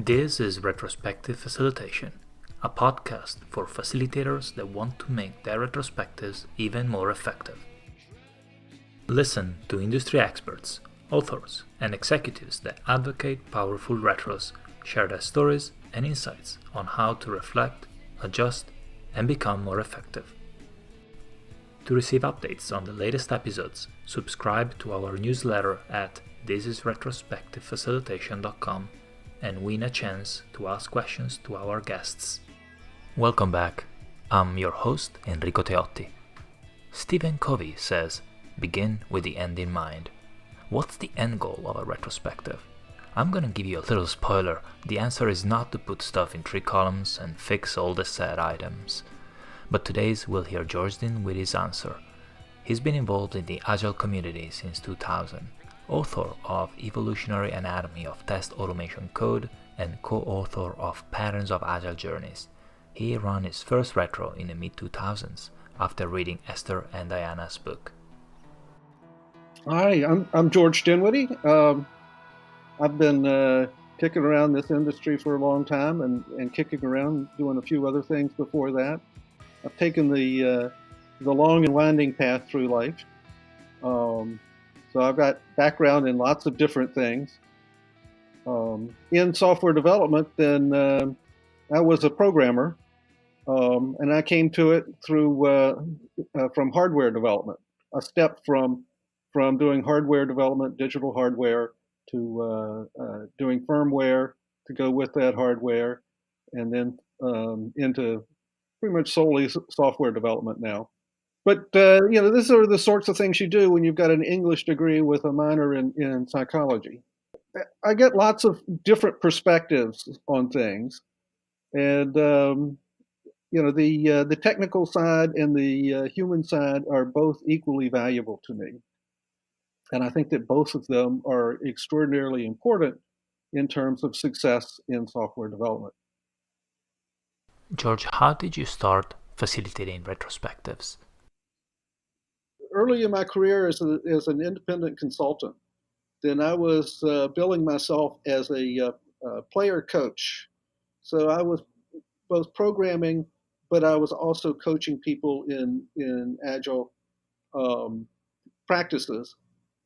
This is Retrospective Facilitation, a podcast for facilitators that want to make their retrospectives even more effective. Listen to industry experts, authors, and executives that advocate powerful retros share their stories and insights on how to reflect, adjust, and become more effective. To receive updates on the latest episodes, subscribe to our newsletter at thisisretrospectivefacilitation.com and win a chance to ask questions to our guests. Welcome back. I'm your host, Enrico Teotti. Stephen Covey says, begin with the end in mind. What's the end goal of a retrospective? I'm gonna give you a little spoiler. The answer is not to put stuff in 3 columns and fix all the sad items. But today's we'll hear George with his answer. He's been involved in the Agile community since 2000, author of Evolutionary Anatomy of Test Automation Code and co-author of Patterns of Agile Journeys. He ran his first retro in the mid-2000s after reading Esther and Diana's book. Hi, I'm George Dinwiddie. I've been kicking around this industry for a long time and kicking around doing a few other things before that. I've taken the long and winding path through life. So I've got background in lots of different things. In software development, then I was a programmer, and I came to it through from hardware development, a step from doing hardware development, digital hardware, to doing firmware to go with that hardware, and then into pretty much solely software development now. But, these are the sorts of things you do when you've got an English degree with a minor in psychology. I get lots of different perspectives on things. And, the technical side and the human side are both equally valuable to me. And I think that both of them are extraordinarily important in terms of success in software development. George, how did you start facilitating retrospectives? Early in my career as an independent consultant, then I was billing myself as a player coach. So I was both programming, but I was also coaching people in agile practices.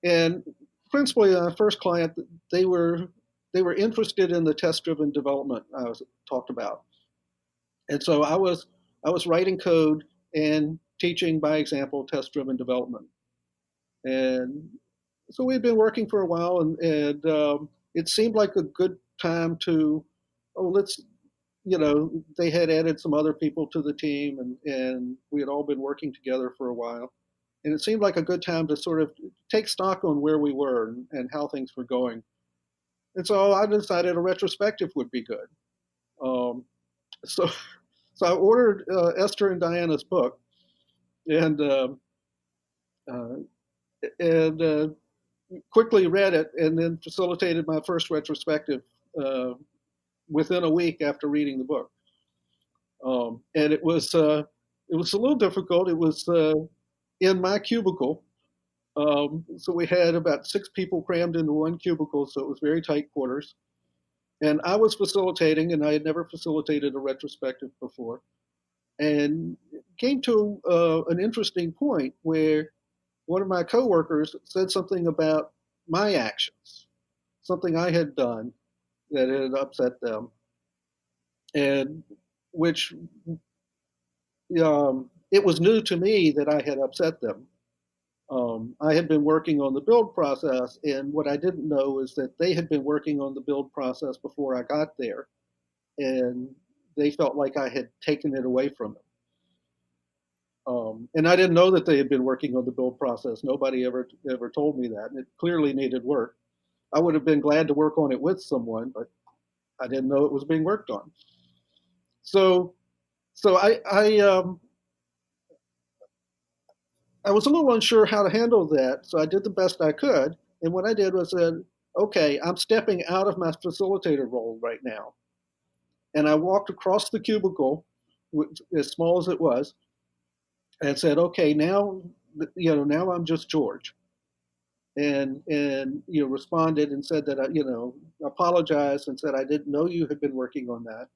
And principally, our first client, they were interested in the test-driven development I was talked about, and so I was writing code and teaching by example test-driven development. And so we'd been working for a while, and it seemed like a good time to, they had added some other people to the team, and we had all been working together for a while. And it seemed like a good time to sort of take stock on where we were and how things were going. And so I decided a retrospective would be good. So I ordered Esther and Diana's book, and quickly read it, and then facilitated my first retrospective within a week after reading the book. And it was a little difficult. It was in my cubicle, so we had about 6 people crammed into one cubicle, so it was very tight quarters. And I was facilitating, and I had never facilitated a retrospective before. And it came to an interesting point where one of my coworkers said something about my actions, something I had done that had upset them, and which it was new to me that I had upset them. I had been working on the build process, and what I didn't know is that they had been working on the build process before I got there, and they felt like I had taken it away from them. And I didn't know that they had been working on the build process. Nobody ever told me that, and it clearly needed work. I would have been glad to work on it with someone, but I didn't know it was being worked on. So I was a little unsure how to handle that, so I did the best I could. And what I did was said, okay, I'm stepping out of my facilitator role right now. And I walked across the cubicle, as small as it was, and said, okay, now I'm just George. and responded and said that apologized and said I didn't know you had been working on that.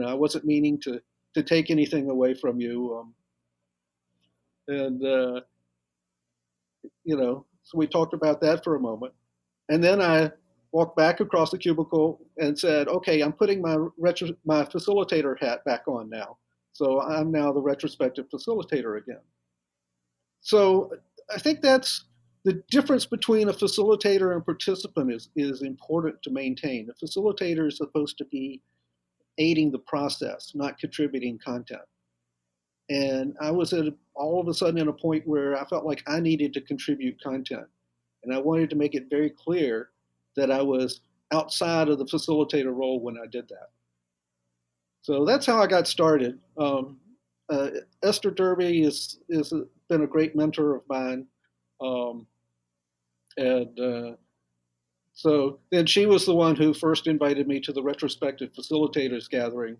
I wasn't meaning to take anything away from you. And so we talked about that for a moment, and then I walked back across the cubicle and said, "Okay, I'm putting my facilitator hat back on now. So I'm now the retrospective facilitator again." So I think that's the difference between a facilitator and participant is important to maintain. A facilitator is supposed to be aiding the process, not contributing content. And I was all of a sudden in a point where I felt like I needed to contribute content. And I wanted to make it very clear that I was outside of the facilitator role when I did that. So that's how I got started. Uh, Esther Derby is been a great mentor of mine, um, and so then she was the one who first invited me to the Retrospective Facilitators Gathering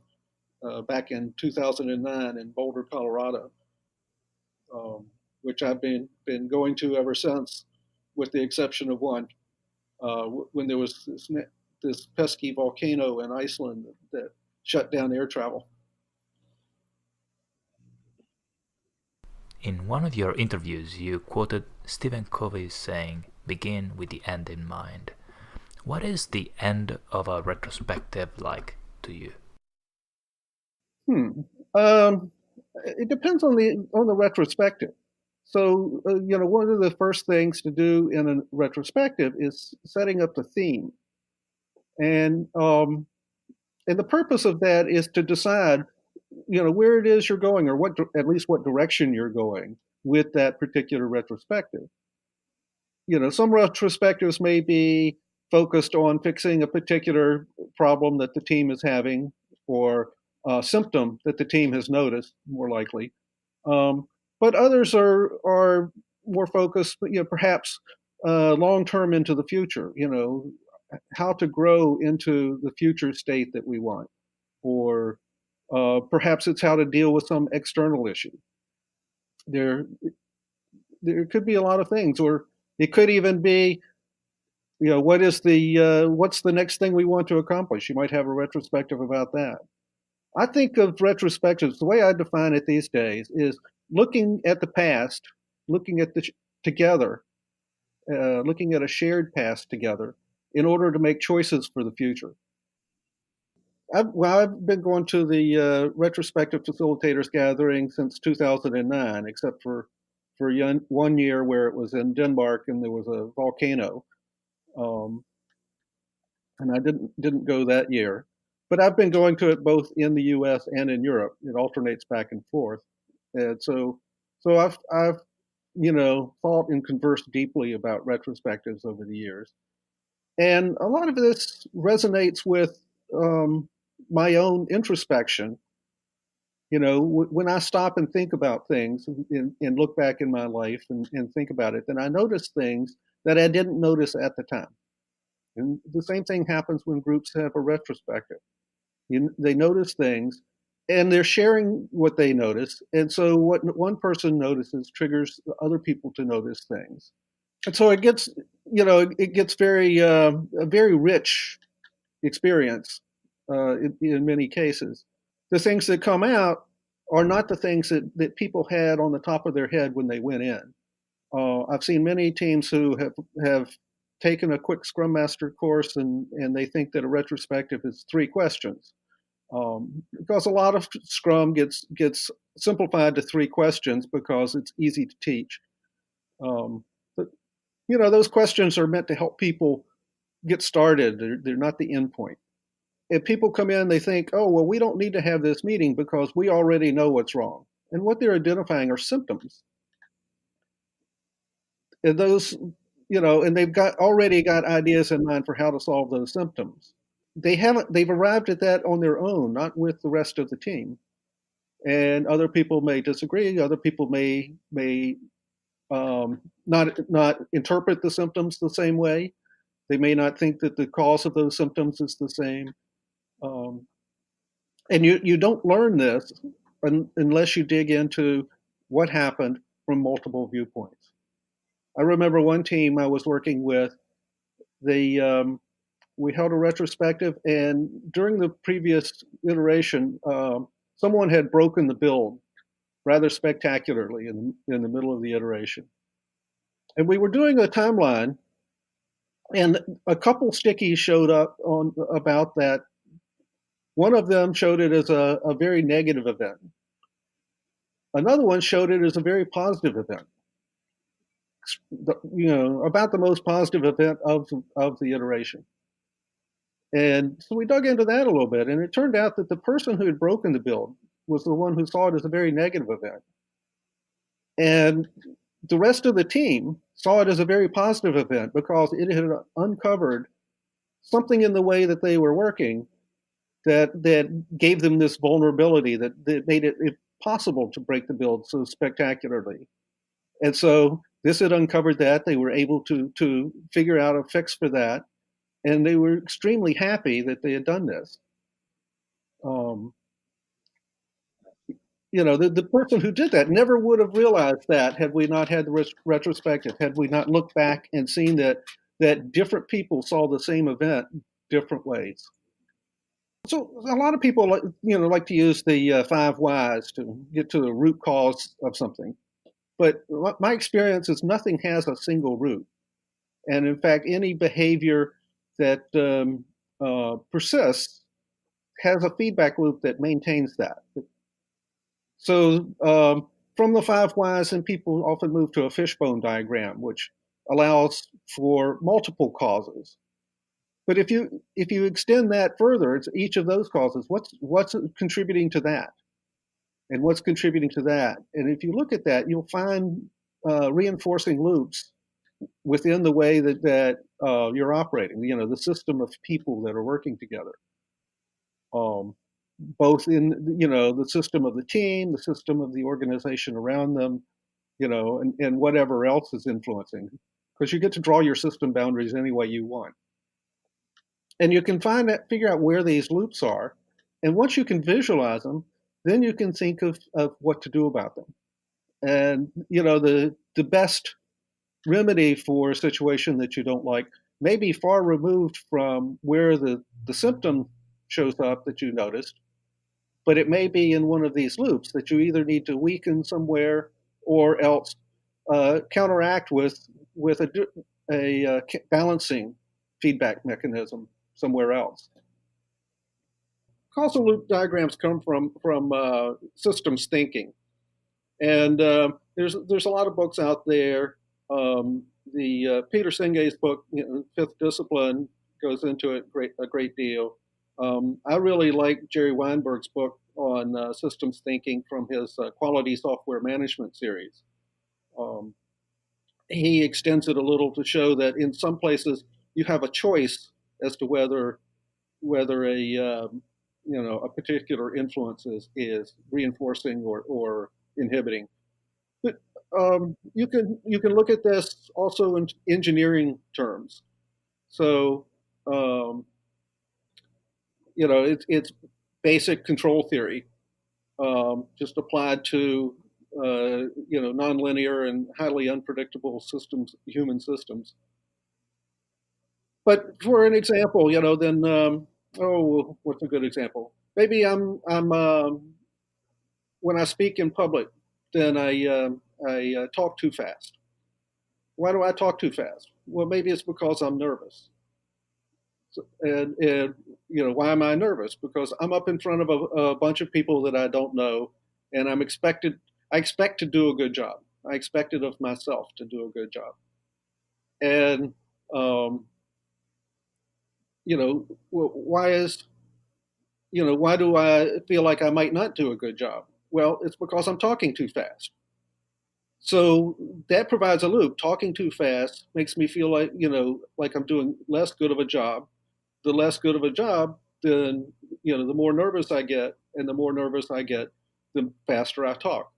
back in 2009 in Boulder, Colorado, um, which I've been going to ever since, with the exception of one when there was this pesky volcano in Iceland that shut down air travel. In one of your interviews, you quoted Stephen Covey saying, "Begin with the end in mind." What is the end of a retrospective like to you? Um, it depends on the retrospective. So one of the first things to do in a retrospective is setting up the theme, and the purpose of that is to decide where it is you're going, or at least what direction you're going with that particular retrospective. Some retrospectives may be focused on fixing a particular problem that the team is having, or a symptom that the team has noticed, more likely. But others are more focused, perhaps long term into the future. How to grow into the future state that we want, or perhaps it's how to deal with some external issue. There, there could be a lot of things, or it could even be, what's the next thing we want to accomplish? You might have a retrospective about that. I think of retrospectives, the way I define it these days is looking at the past, looking at together, looking at a shared past together in order to make choices for the future. I've been going to the retrospective facilitators gathering since 2009, except for 1 year where it was in Denmark and there was a volcano, um, and I didn't go that year. But I've been going to it both in the U.S. and in Europe. It alternates back and forth, and so I've thought and conversed deeply about retrospectives over the years, and a lot of this resonates with my own introspection. When I stop and think about things and look back in my life and think about it, then I notice things that I didn't notice at the time. And the same thing happens when groups have a retrospective. They notice things, and they're sharing what they notice. And so what one person notices triggers other people to notice things. And so it gets a very rich experience in many cases. The things that come out are not the things that people had on the top of their head when they went in. I've seen many teams who have taken a quick Scrum Master course, and they think that a retrospective is 3 questions. Because a lot of Scrum gets simplified to 3 questions because it's easy to teach. But those questions are meant to help people get started. They're not the end point. If people come in, they think, oh, well, we don't need to have this meeting because we already know what's wrong. And what they're identifying are symptoms. And and they've already got ideas in mind for how to solve those symptoms. They've arrived at that on their own, not with the rest of the team. And other people may disagree. Other people may not interpret the symptoms the same way. They may not think that the cause of those symptoms is the same. And you don't learn this unless you dig into what happened from multiple viewpoints. I remember one team I was working with, they we held a retrospective, and during the previous iteration, someone had broken the build rather spectacularly in the middle of the iteration. And we were doing a timeline, and a couple stickies showed up on about that. One of them showed it as a very negative event. Another one showed it as a very positive event. About the most positive event of the iteration. And so we dug into that a little bit, and it turned out that the person who had broken the build was the one who saw it as a very negative event. And the rest of the team saw it as a very positive event because it had uncovered something in the way that they were working that gave them this vulnerability that made it possible to break the build so spectacularly. And so this had uncovered that. They were able to figure out a fix for that, and they were extremely happy that they had done this. Um, the person who did that never would have realized that had we not had the retrospective, had we not looked back and seen that different people saw the same event different ways. So a lot of people like to use the 5 whys to get to the root cause of something. But my experience is nothing has a single root. And in fact, any behavior that persists has a feedback loop that maintains that. So from the 5 whys, and people often move to a fishbone diagram, which allows for multiple causes. But if you extend that further, it's each of those causes. What's contributing to that, and what's contributing to that? And if you look at that, you'll find reinforcing loops within the way that you're operating. The system of people that are working together, both in the system of the team, the system of the organization around them, and whatever else is influencing. Because you get to draw your system boundaries any way you want. And you can figure out where these loops are. And once you can visualize them, then you can think of what to do about them. And, the best remedy for a situation that you don't like may be far removed from where the symptom shows up that you noticed, but it may be in one of these loops that you either need to weaken somewhere or else counteract with a balancing feedback mechanism somewhere else. Causal loop diagrams come from systems thinking, and there's a lot of books out there. The Peter Senge's book, Fifth Discipline, goes into it a great deal. I really like Jerry Weinberg's book on systems thinking from his quality software management series. He extends it a little to show that in some places you have a choice as to whether a particular influence is reinforcing or inhibiting. But you can look at this also in engineering terms. So it's basic control theory, just applied to nonlinear and highly unpredictable systems, human systems. But for an example, then what's a good example? Maybe I'm when I speak in public, then I talk too fast. Why do I talk too fast? Well, maybe it's because I'm nervous. So, and why am I nervous? Because I'm up in front of a bunch of people that I don't know, and I expect to do a good job. I expect it of myself to do a good job. And why do I feel like I might not do a good job? Well, it's because I'm talking too fast. So that provides a loop. Talking too fast makes me feel like I'm doing less good of a job. The less good of a job, then the more nervous I get, and the more nervous I get, the faster I talk.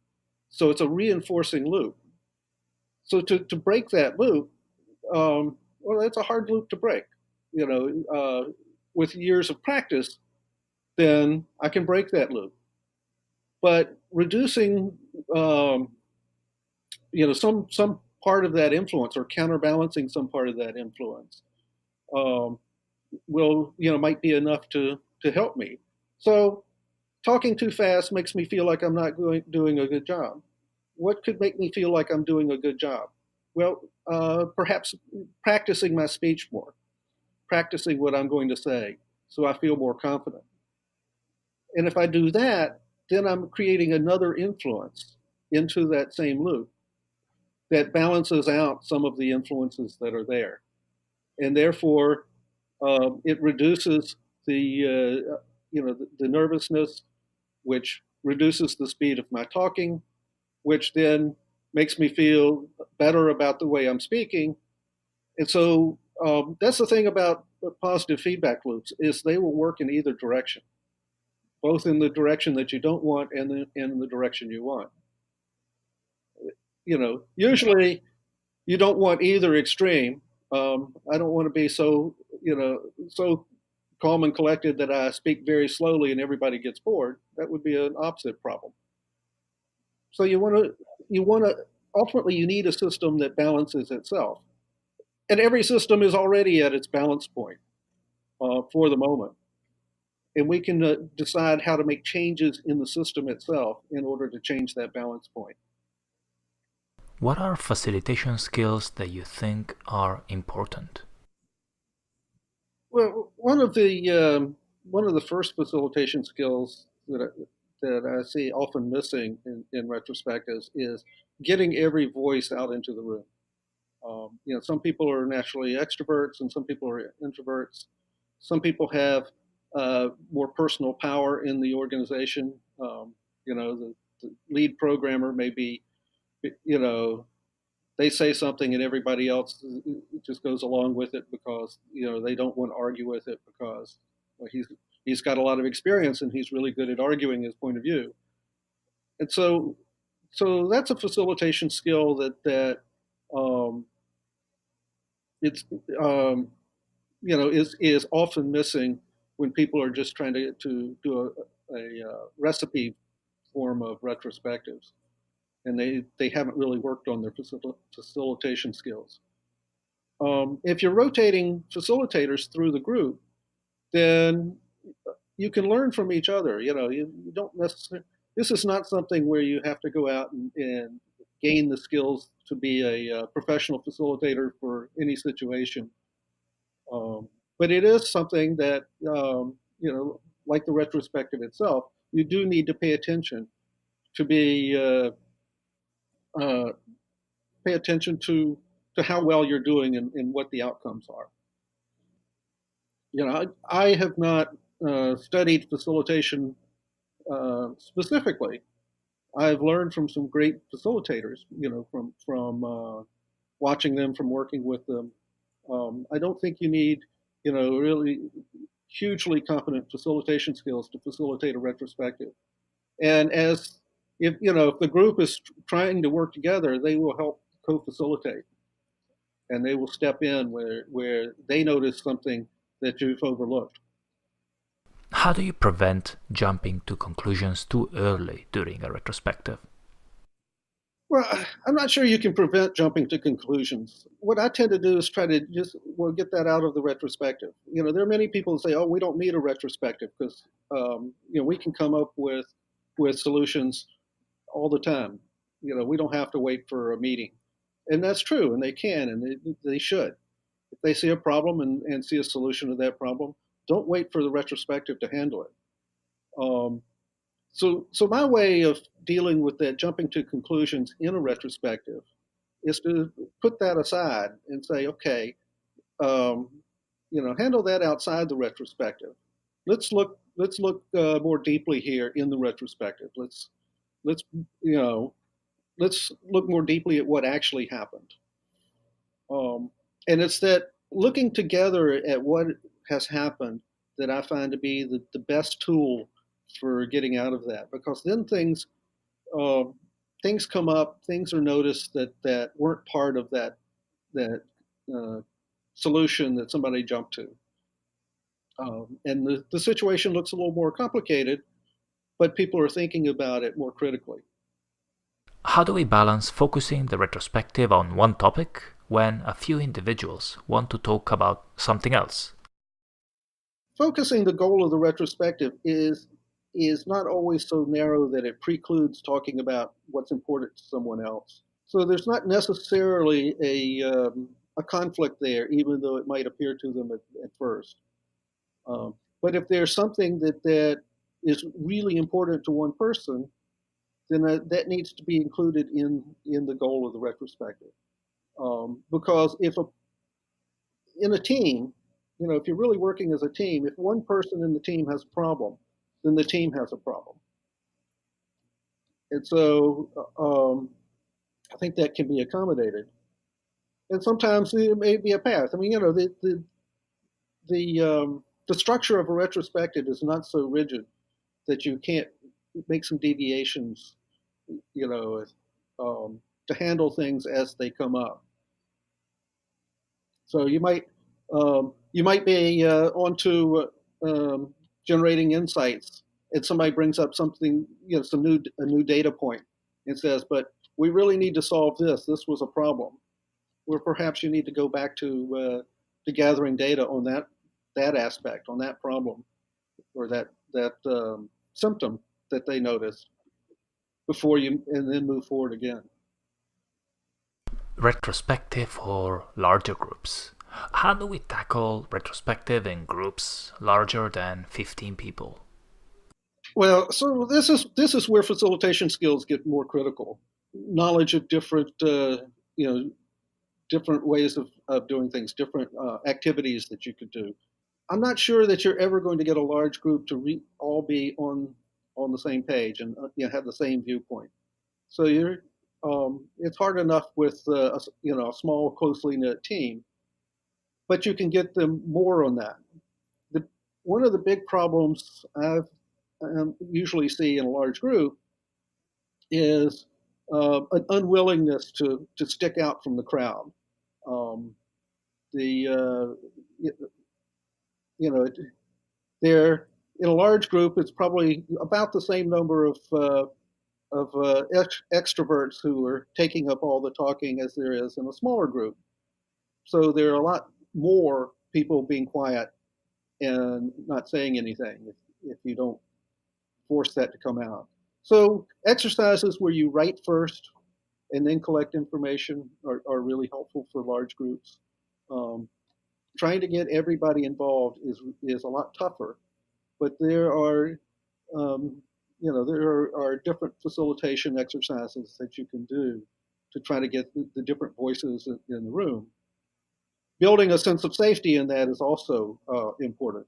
So it's a reinforcing loop. So to break that loop, well, that's a hard loop to break. With years of practice, then I can break that loop. But reducing, some part of that influence or counterbalancing some part of that influence um, will, might be enough to help me. So talking too fast makes me feel like I'm not doing a good job. What could make me feel like I'm doing a good job? Well, perhaps practicing my speech more, practicing what I'm going to say so I feel more confident. And if I do that, then I'm creating another influence into that same loop that balances out some of the influences that are there. And therefore, it reduces the nervousness, which reduces the speed of my talking, which then makes me feel better about the way I'm speaking. And so that's the thing about positive feedback loops is they will work in either direction, both in the direction that you don't want and in the direction you want. Usually you don't want either extreme. I don't want to be so calm and collected that I speak very slowly and everybody gets bored. That would be an opposite problem. So you want to ultimately you need a system that balances itself, and every system is already at its balance point for the moment, and we can decide how to make changes in the system itself in order to change that balance point. What are facilitation skills that you think are important? Well, one of the first facilitation skills that I see often missing in retrospectives is getting every voice out into the room. Some people are naturally extroverts and some people are introverts. Some people have more personal power in the organization. The lead programmer may be, you know, they say something and everybody else just goes along with it because they don't want to argue with it because well, he's got a lot of experience and he's really good at arguing his point of view. And so that's a facilitation skill that um, it's is often missing when people are just trying to do a recipe form of retrospectives, and they haven't really worked on their facilitation skills. If you're rotating facilitators through the group, then you can learn from each other. You don't necessarily. This is not something where you have to go out and gain the skills to be a professional facilitator for any situation. Um, but it is something that, like the retrospective itself, you do need to pay attention to be uh, pay attention to how well you're doing and what the outcomes are. I have not studied facilitation specifically. I've learned from some great facilitators, from watching them, from working with them. I don't think you need, really hugely competent facilitation skills to facilitate a retrospective. And if the group is trying to work together, they will help co-facilitate, and they will step in where they notice something that you've overlooked. How do you prevent jumping to conclusions too early during a retrospective? Well, I'm not sure you can prevent jumping to conclusions. What I tend to do is try to just get that out of the retrospective. There are many people who say, "Oh, we don't need a retrospective because we can come up with solutions all the time. We don't have to wait for a meeting," and that's true, and they can, and they should. If they see a problem and see a solution to that problem, don't wait for the retrospective to handle it. Um, so my way of dealing with that jumping to conclusions in a retrospective is to put that aside and say, okay, um, handle that outside the retrospective. Let's look more deeply here in the retrospective. Let's you know let's look more deeply at what actually happened. And it's that looking together at what has happened that I find to be the best tool for getting out of that, because then uh, things come up, things are noticed that weren't part of that uh, solution that somebody jumped to, and the situation looks a little more complicated, but people are thinking about it more critically. How do we balance focusing the retrospective on one topic when a few individuals want to talk about something else? Focusing the goal of the retrospective is not always so narrow that it precludes talking about what's important to someone else. So there's not necessarily a conflict there, even though it might appear to them at first. But if there's something that is really important to one person, then that needs to be included in the goal of the retrospective. Because if in a team, if you're really working as a team, if one person in the team has a problem, then the team has a problem. And so I think that can be accommodated. And sometimes it may be a path. I mean, the structure of a retrospective is not so rigid that you can't make some deviations, you know, to handle things as they come up. So you might be onto generating insights, and somebody brings up something, a new data point, and says, "But we really need to solve this. This was a problem." Where perhaps you need to go back to gathering data on that aspect, on that problem, or that symptom that they noticed before you, and then move forward again. Retrospective for larger groups. How do we tackle retrospective in groups larger than 15 people? Well, so this is where facilitation skills get more critical. Knowledge of different ways of doing things, different activities that you could do. I'm not sure that you're ever going to get a large group to all be on the same page and have the same viewpoint. So it's hard enough with a small, closely knit team, but you can get them more on that. The, One of the big problems I've usually see in a large group is an unwillingness to stick out from the crowd. Um, the you know they're in a large group. It's probably about the same number of extroverts who are taking up all the talking as there is in a smaller group. So there are a lot more people being quiet and not saying anything if you don't force that to come out. So exercises where you write first and then collect information are really helpful for large groups. Um, Trying to get everybody involved is a lot tougher, but um, there are different facilitation exercises that you can do to try to get the different voices in the room. Building a sense of safety in that is also important.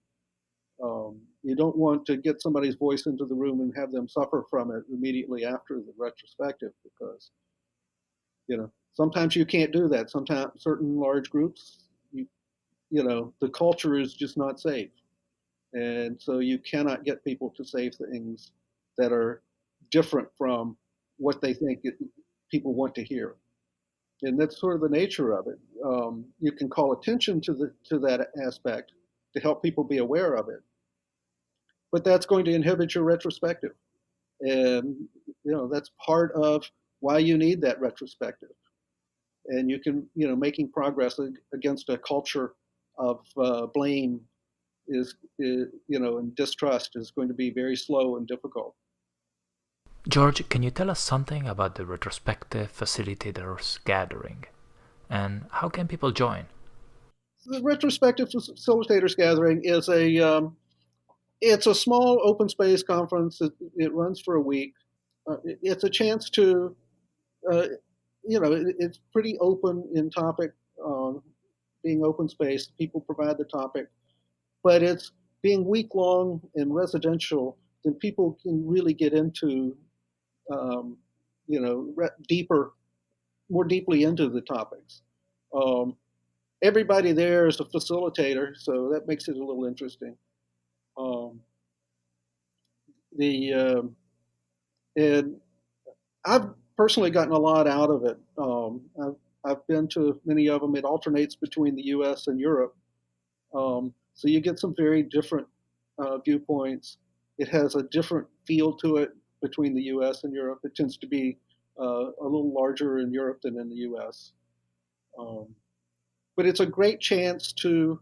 You don't want to get somebody's voice into the room and have them suffer from it immediately after the retrospective, because sometimes you can't do that. Sometimes certain large groups, the culture is just not safe, and so you cannot get people to say things that are different from what they think people want to hear. And that's sort of the nature of it. You can call attention to that aspect to help people be aware of it, but that's going to inhibit your retrospective, and that's part of why you need that retrospective. And you can, making progress against a culture of blame and distrust is going to be very slow and difficult. George, can you tell us something about the retrospective facilitators gathering? And how can people join? The retrospective facilitators gathering is it's a small open space conference. It runs for a week. It's a chance to, uh, it's pretty open in topic, being open space. People provide the topic, but it's being week long and residential. Then people can really get into, um, deeper, more deeply into the topics. Um, Everybody there is a facilitator, so that makes it a little interesting. Um, the and I've personally gotten a lot out of it. I've been to many of them. It alternates between the U.S. and Europe, so you get some very different viewpoints. It has a different feel to it between the U.S. and Europe. It tends to be a little larger in Europe than in the U.S. Um, but it's a great chance to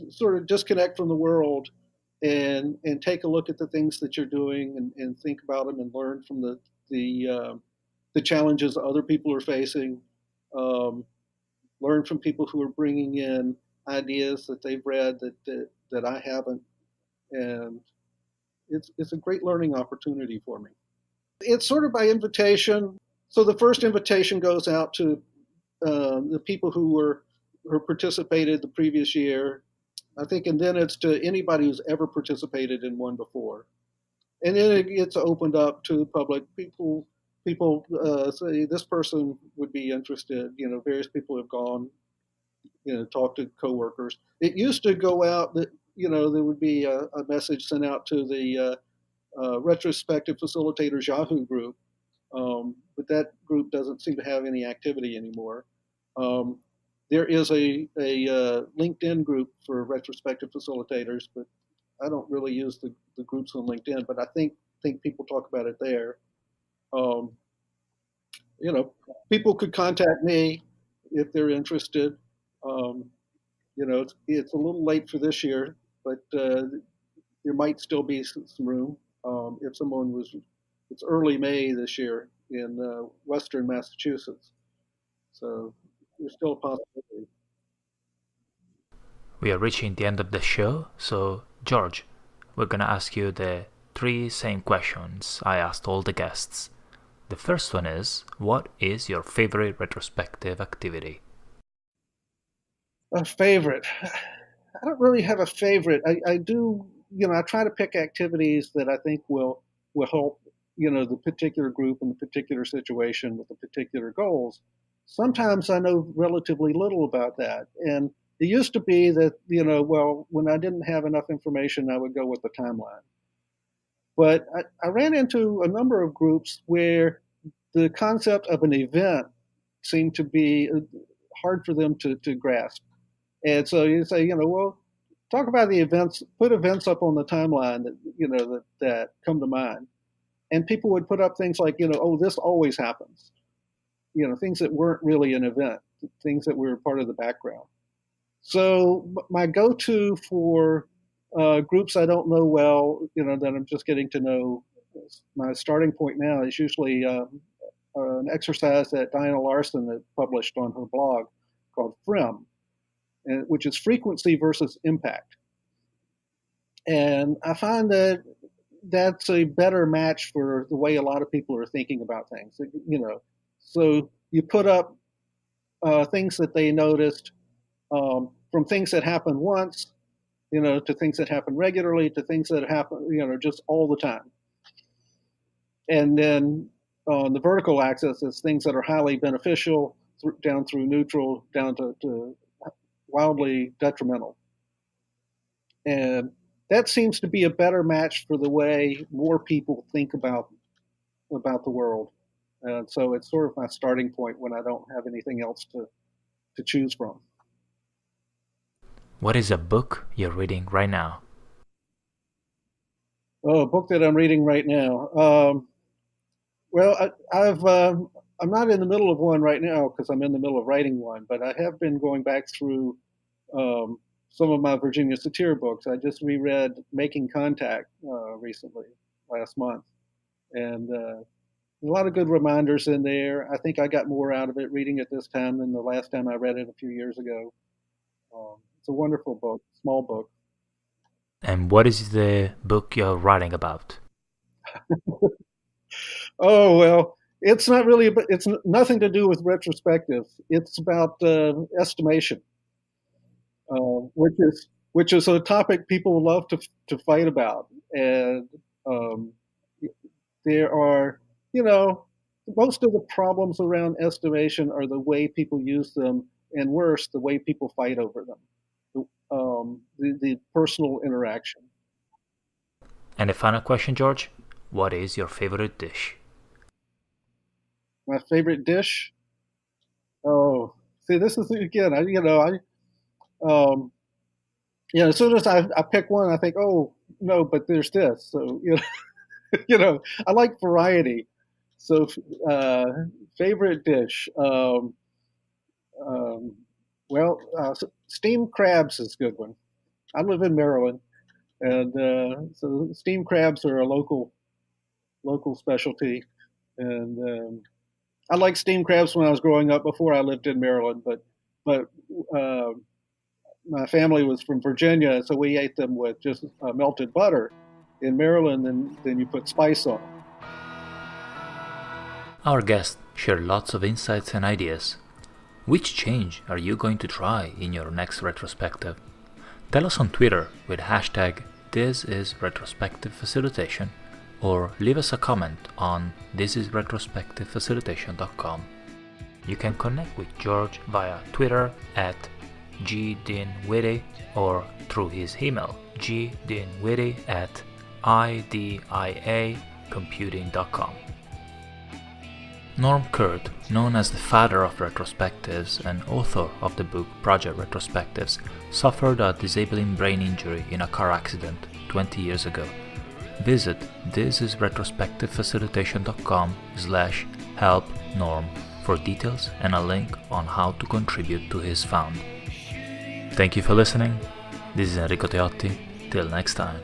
sort of disconnect from the world and take a look at the things that you're doing and think about them and learn from the challenges other people are facing. Um, Learn from people who are bringing in ideas that they've read that I haven't, and it's a great learning opportunity for me. It's sort of by invitation. So the first invitation goes out to the people who participated the previous year, I think, and then it's to anybody who's ever participated in one before, and then it gets opened up to the public. People say this person would be interested. Various people have gone, talk to coworkers. It used to go out that there would be a message sent out to the Retrospective Facilitators Yahoo group, but that group doesn't seem to have any activity anymore. Um, there is a LinkedIn group for retrospective facilitators, but I don't really use the groups on LinkedIn. But I think people talk about it there. Um, you know, People could contact me if they're interested. Um, it's a little late for this year, but there might still be some room if someone was. It's early May this year in Western Massachusetts, so there's still a possibility. We are reaching the end of the show, so George, we're gonna ask you the three same questions I asked all the guests. The first one is, what is your favorite retrospective activity? A favorite? I don't really have a favorite. I do, I try to pick activities that I think will help, the particular group in the particular situation with the particular goals. Sometimes I know relatively little about that, and it used to be that, well, when I didn't have enough information, I would go with the timeline. But I ran into a number of groups where the concept of an event seemed to be hard for them to grasp. And so you say, well, talk about the events, put events up on the timeline that, that come to mind. And people would put up things like, oh, this always happens. Things that weren't really an event, things that were part of the background. So my go-to for groups I don't know well, that I'm just getting to know, my starting point now is usually an exercise that Diana Larson had published on her blog called FREM, which is frequency versus impact. And I find that that's a better match for the way a lot of people are thinking about things. So you put up things that they noticed, from things that happen once, to things that happen regularly, to things that happen, just all the time. And then on the vertical axis is things that are highly beneficial, down through neutral, down to wildly detrimental. And that seems to be a better match for the way more people think about the world. And so it's sort of my starting point when I don't have anything else to choose from. What is a book you're reading right now? Oh, a book that I'm reading right now. Well, I'm not in the middle of one right now because I'm in the middle of writing one, but I have been going back through um, some of my Virginia Satir books. I just reread Making Contact recently, last month, and a lot of good reminders in there. I think I got more out of it reading it this time than the last time I read it a few years ago. It's a wonderful book, small book. And what is the book you're writing about? Oh well, it's not really, but it's nothing to do with retrospective. It's about estimation, which is a topic people love to fight about, and um, there are, you know, most of the problems around estimation are the way people use them, and worse, the way people fight over them, the personal interaction. And the final question, George, what is your favorite dish? My favorite dish? Oh, see, this is again, um, as soon as I pick one, I think, oh no, but there's this. So I like variety. So, favorite dish. Um, well, steamed crabs is a good one. I live in Maryland, and so steamed crabs are a local specialty. And I liked steamed crabs when I was growing up before I lived in Maryland, but uh, my family was from Virginia, so we ate them with just melted butter. In Maryland, and then you put spice on them. Our guests share lots of insights and ideas. Which change are you going to try in your next retrospective? Tell us on Twitter with hashtag #ThisIsRetrospectiveFacilitation or leave us a comment on thisisretrospectivefacilitation.com. You can connect with George via Twitter at gdeanwitty or through his email gdeanwitty@idiacomputing.com. Norm Kurt, known as the father of retrospectives and author of the book Project Retrospectives, suffered a disabling brain injury in a car accident 20 years ago. Visit thisisretrospectivefacilitation.com/help-norm for details and a link on how to contribute to his fund. Thank you for listening. This is Enrico Teotti. Till next time.